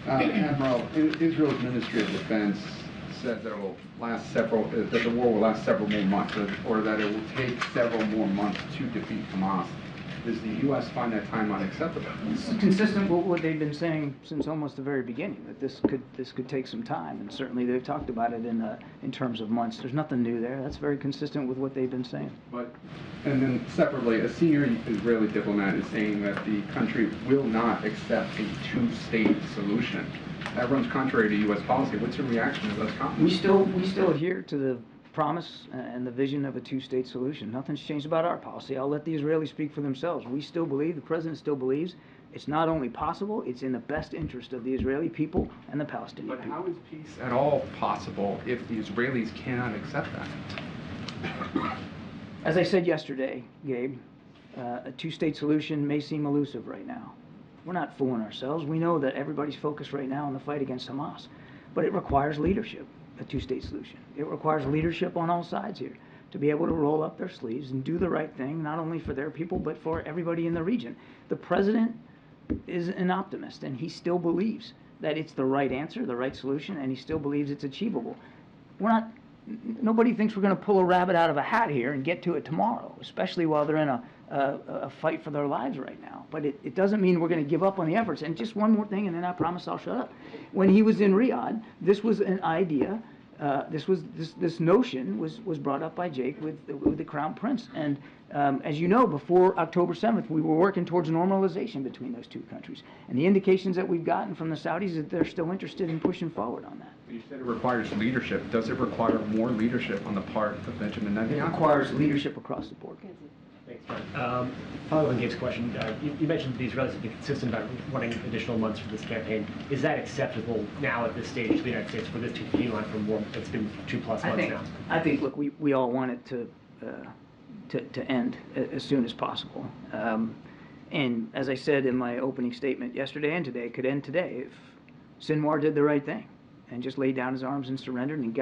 Admiral, Israel's Ministry of Defense said that that the war will last several more months, or that it will take several more months to defeat Hamas. Does the U.S. find that timeline acceptable? This is consistent with what they've been saying since almost the very beginning, that this could take some time, and certainly they've talked about it in terms of months. There's nothing new there. That's very consistent with what they've been saying. And then separately, a senior Israeli diplomat is saying that the country will not accept a two-state solution. That runs contrary to U.S. policy. What's your reaction to those comments? We still adhere to the promise and the vision of a two-state solution. Nothing's changed about our policy. I'll let the Israelis speak for themselves. We still believe, the president still believes, it's not only possible, it's in the best interest of the Israeli people and the Palestinian people. But how is peace at all possible if the Israelis cannot accept that? As I said yesterday, Gabe, a two-state solution may seem elusive right now. We're not fooling ourselves. We know that everybody's focused right now on the fight against Hamas, but it requires leadership. A two-state solution. It requires leadership on all sides here to be able to roll up their sleeves and do the right thing, not only for their people, but for everybody in the region. The president is an optimist, and he still believes that it's the right answer, the right solution, and he still believes it's achievable. Nobody thinks we're going to pull a rabbit out of a hat here and get to it tomorrow, especially while they're in a fight for their lives right now. But it doesn't mean we're going to give up on the efforts. And just one more thing, and then I promise I'll shut up. When he was in Riyadh, this was an idea. This notion was brought up by Jake with the Crown Prince. And as you know, before October 7th, we were working towards normalization between those two countries. And the indications that we've gotten from the Saudis is that they're still interested in pushing forward on that. You said it requires leadership. Does it require more leadership on the part of Benjamin Netanyahu? It requires leadership across the board. Thanks, John. Following on Gabe's question, you mentioned the Israelis have been consistent about wanting additional months for this campaign. Is that acceptable now at this stage to the United States for this to continue on for more? It's been 2+ months now. I think, look, we all want it to end as soon as possible. And as I said in my opening statement yesterday and today, it could end today if Sinwar did the right thing and just laid down his arms and surrendered and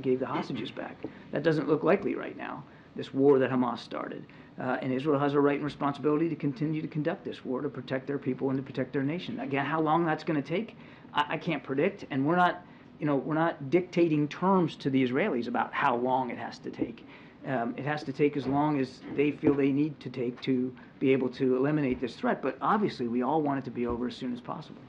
gave the hostages back. That doesn't look likely right now, this war that Hamas started. And Israel has a right and responsibility to continue to conduct this war to protect their people and to protect their nation. Again, how long that's going to take, I can't predict, and we're not dictating terms to the Israelis about how long it has to take. It has to take as long as they feel they need to take to be able to eliminate this threat. But obviously, we all want it to be over as soon as possible.